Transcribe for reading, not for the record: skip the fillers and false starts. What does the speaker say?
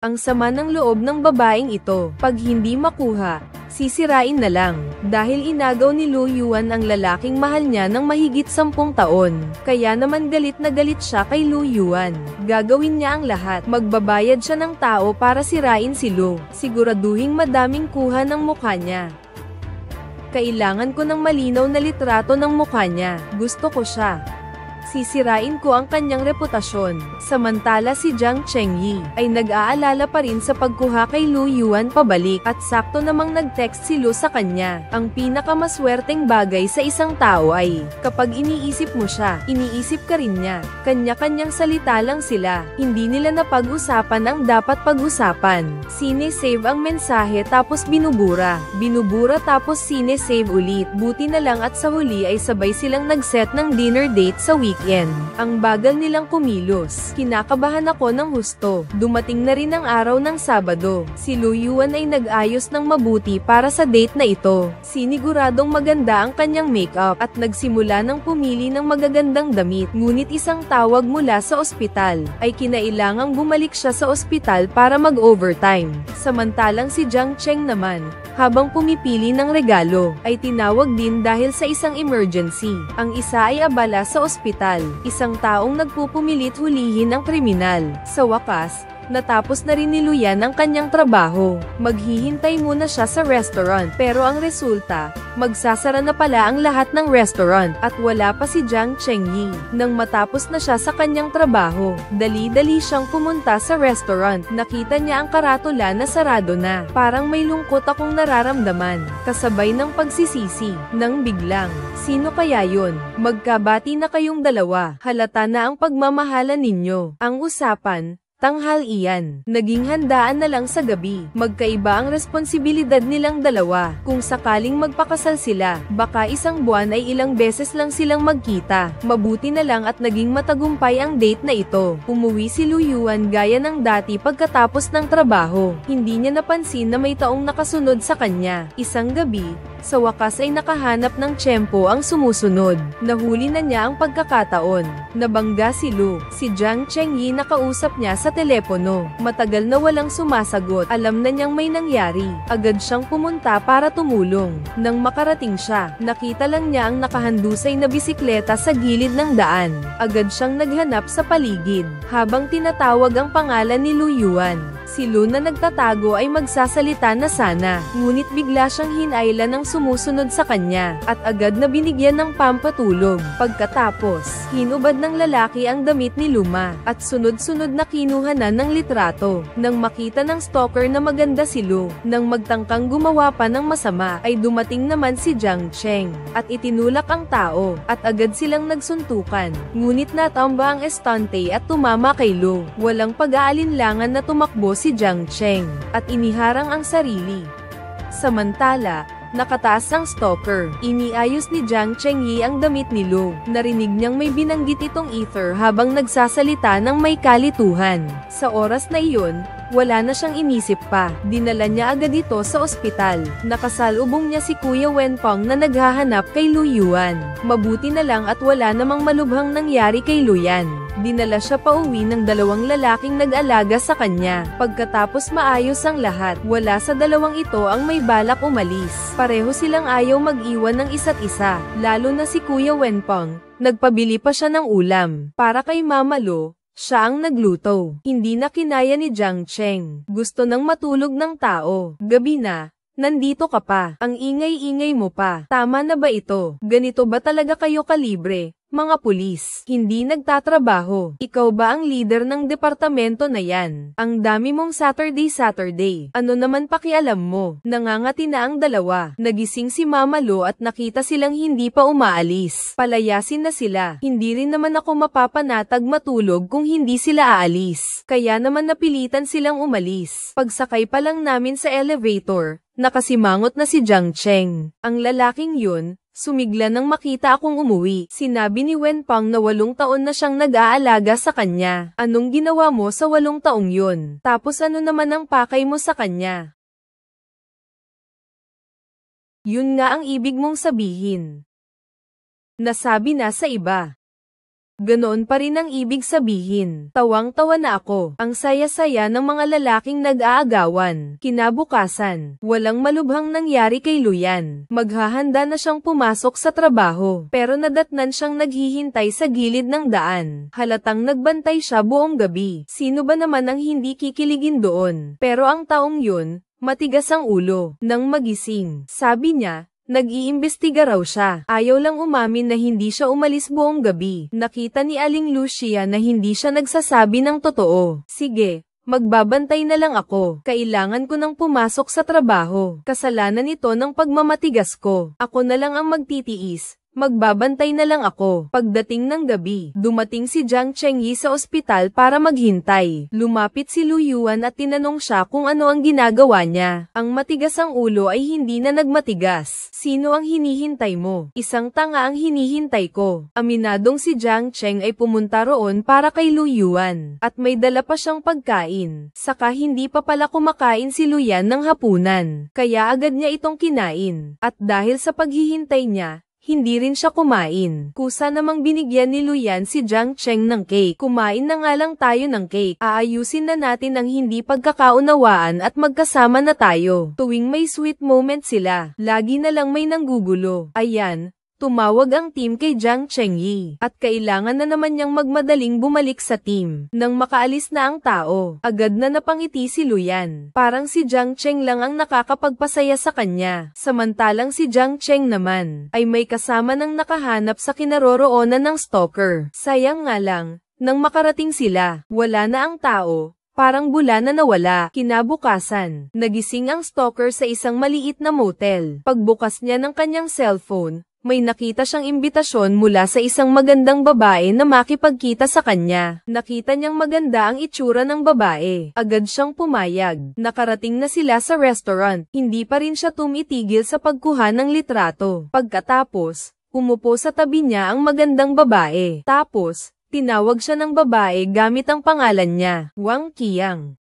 Ang sama ng loob ng babaeng ito. Pag hindi makuha, sisirain na lang. Dahil inagaw ni Lu Yuan ang lalaking mahal niya ng mahigit 10 taon. Kaya naman galit na galit siya kay Lu Yuan. Gagawin niya ang lahat. Magbabayad siya ng tao para sirain si Lu. Siguraduhing madaming kuha ng mukha niya. Kailangan ko ng malinaw na litrato ng mukha niya. Gusto ko siya. Sisirain ko ang kanyang reputasyon. Samantala si Jiang Chengyi ay nag-aalala pa rin sa pagkuha kay Lu Yuan pabalik at sakto namang nag-text si Lu sa kanya. Ang pinakamaswerteng bagay sa isang tao ay kapag iniisip mo siya, iniisip ka rin niya. Kanya-kanyang salita lang sila. Hindi nila napag-usapan ang dapat pag-usapan. Sine-save ang mensahe tapos binubura. Binubura tapos sine-save ulit. Buti na lang at sa huli ay sabay silang nag-set ng dinner date sa weekend. Ang bagal nilang kumilos. Kinakabahan ako ng husto. Dumating na rin ang araw ng Sabado. Si Lu Yuan ay nag-ayos ng mabuti para sa date na ito. Siniguradong maganda ang kanyang makeup at nagsimula ng pumili ng magagandang damit. Ngunit isang tawag mula sa ospital ay kinailangang bumalik siya sa ospital para mag-overtime. Samantalang si Jiang Cheng naman, habang pumipili ng regalo, ay tinawag din dahil sa isang emergency. Ang isa ay abala sa ospital. Isang taong nagpupumilit hulihin ang kriminal. Sa wakas, natapos na rin ni Lu Yuan ang kanyang trabaho. Maghihintay muna siya sa restaurant pero ang resulta, magsasara na pala ang lahat ng restaurant at wala pa si Jiang Chengyi. Nang matapos na siya sa kanyang trabaho, dali-dali siyang pumunta sa restaurant. Nakita niya ang karatula na sarado na. Parang may lungkot akong nararamdaman, kasabay ng pagsisisi. Nang biglang, sino kaya yon? Magkabati na kayong dalawa. Halata na ang pagmamahalan ninyo. Ang usapan, tanghalian. Naging handaan na lang sa gabi. Magkaiba ang responsibilidad nilang dalawa. Kung sakaling magpakasal sila, baka isang buwan ay ilang beses lang silang magkita. Mabuti na lang at naging matagumpay ang date na ito. Umuwi si Lu Yuan gaya ng dati pagkatapos ng trabaho. Hindi niya napansin na may taong nakasunod sa kanya. Isang gabi, sa wakas ay nakahanap ng tiyempo ang sumusunod. Nahuli na niya ang pagkakataon. Nabangga si Lu. Si Jiang Chengyi nakausap niya sa telepono. Matagal na walang sumasagot. Alam na niyang may nangyari. Agad siyang pumunta para tumulong. Nang makarating siya, nakita lang niya ang nakahandusay na bisikleta sa gilid ng daan. Agad siyang naghanap sa paligid. Habang tinatawag ang pangalan ni Lu Yuan, si Lu na nagtatago ay magsasalita na sana. Ngunit bigla siyang hinayla ng sumusunod sa kanya, at agad na binigyan ng pampatulog. Pagkatapos, hinubad ng lalaki ang damit ni Luma, at sunod-sunod na kinuha na ng litrato. Nang makita ng stalker na maganda si Lu, nang magtangkang gumawa pa ng masama, ay dumating naman si Jiang Cheng, at itinulak ang tao, at agad silang nagsuntukan. Ngunit natamba ang estante at tumama kay Lu. Walang pag-aalinlangan na tumakbo si Jiang Cheng, at iniharang ang sarili. Samantala, nakataas ang stalker. Iniayos ni Jiang Chengyi ang damit ni Lu. Narinig niyang may binanggit itong Ether habang nagsasalita ng may kalituhan. Sa oras na iyon, wala na siyang inisip pa. Dinala niya agad ito sa ospital. Nakasalubong niya si Kuya Wenpeng na naghahanap kay Lu Yuan. Mabuti na lang at wala namang malubhang nangyari kay Lu Yuan. Dinala siya pauwi ng dalawang lalaking nag-alaga sa kanya. Pagkatapos maayos ang lahat, wala sa dalawang ito ang may balak umalis. Pareho silang ayaw mag-iwan ng isa't isa, lalo na si Kuya Wenpeng. Nagpabili pa siya ng ulam para kay Mama Lu. Siya ang nagluto. Hindi na kinaya ni Jiang Cheng. Gusto nang matulog ng tao. Gabi na. Nandito ka pa. Ang ingay-ingay mo pa. Tama na ba ito? Ganito ba talaga kayo kalibre? Mga pulis, hindi nagtatrabaho. Ikaw ba ang leader ng departamento na yan? Ang dami mong Saturday. Ano naman pakialam mo? Nangangati na ang dalawa. Nagising si Mama Lu at nakita silang hindi pa umaalis. Palayasin na sila. Hindi rin naman ako mapapanatag matulog kung hindi sila aalis. Kaya naman napilitan silang umalis. Pagsakay pa lang namin sa elevator, nakasimangot na si Jiang Cheng. Ang lalaking yun, sumigla nang makita akong umuwi. Sinabi ni Wenpeng na 8 taon na siyang nag-aalaga sa kanya. Anong ginawa mo sa 8 taong yun? Tapos ano naman ang pakay mo sa kanya? Yun nga ang ibig mong sabihin. Nasabi na sa iba. Ganoon pa rin ang ibig sabihin. Tawang-tawa na ako. Ang saya-saya ng mga lalaking nag-aagawan. Kinabukasan, walang malubhang nangyari kay Luyan. Maghahanda na siyang pumasok sa trabaho. Pero nadatnan siyang naghihintay sa gilid ng daan. Halatang nagbantay siya buong gabi. Sino ba naman ang hindi kikiligin doon? Pero ang taong yun, matigas ang ulo. Nang magising, sabi niya, nag-iimbestiga raw siya. Ayaw lang umamin na hindi siya umalis buong gabi. Nakita ni Aling Lucia na hindi siya nagsasabi ng totoo. Sige, magbabantay na lang ako. Kailangan ko nang pumasok sa trabaho. Kasalanan ito ng pagmamatigas ko. Ako na lang ang magtitiis. Magbabantay na lang ako. Pagdating ng gabi, dumating si Jiang Chengyi sa ospital para maghintay. Lumapit si Lu Yuan at tinanong siya kung ano ang ginagawa niya. Ang matigas ang ulo ay hindi na nagmatigas. Sino ang hinihintay mo? Isang tanga ang hinihintay ko. Aminadong si Jiang Cheng ay pumunta roon para kay Lu Yuan. At may dala pa siyang pagkain. Saka hindi pa pala kumakain si Lu Yan ng hapunan. Kaya agad niya itong kinain. At dahil sa paghihintay niya, hindi rin siya kumain. Kusa namang binigyan ni Luyan si Jiang Cheng ng cake. Kumain na nga lang tayo ng cake. Aayusin na natin ang hindi pagkakaunawaan at magkasama na tayo. Tuwing may sweet moment sila, lagi na lang may nanggugulo. Ayan. Tumawag ang team kay Jiang Chengyi, at kailangan na naman niyang magmadaling bumalik sa team. Nang makaalis na ang tao, agad na napangiti si Luyan. Parang si Jiang Cheng lang ang nakakapagpasaya sa kanya. Samantalang si Jiang Cheng naman, ay may kasama ng nakahanap sa kinaroroonan ng stalker. Sayang nga lang, nang makarating sila, wala na ang tao. Parang bula na nawala. Kinabukasan, nagising ang stalker sa isang maliit na motel. Pagbukas niya ng kanyang cellphone, may nakita siyang imbitasyon mula sa isang magandang babae na makipagkita sa kanya. Nakita niyang maganda ang itsura ng babae. Agad siyang pumayag. Nakarating na sila sa restaurant. Hindi pa rin siya tumitigil sa pagkuha ng litrato. Pagkatapos, umupo sa tabi niya ang magandang babae. Tapos, tinawag siya ng babae gamit ang pangalan niya, Wang Qiang.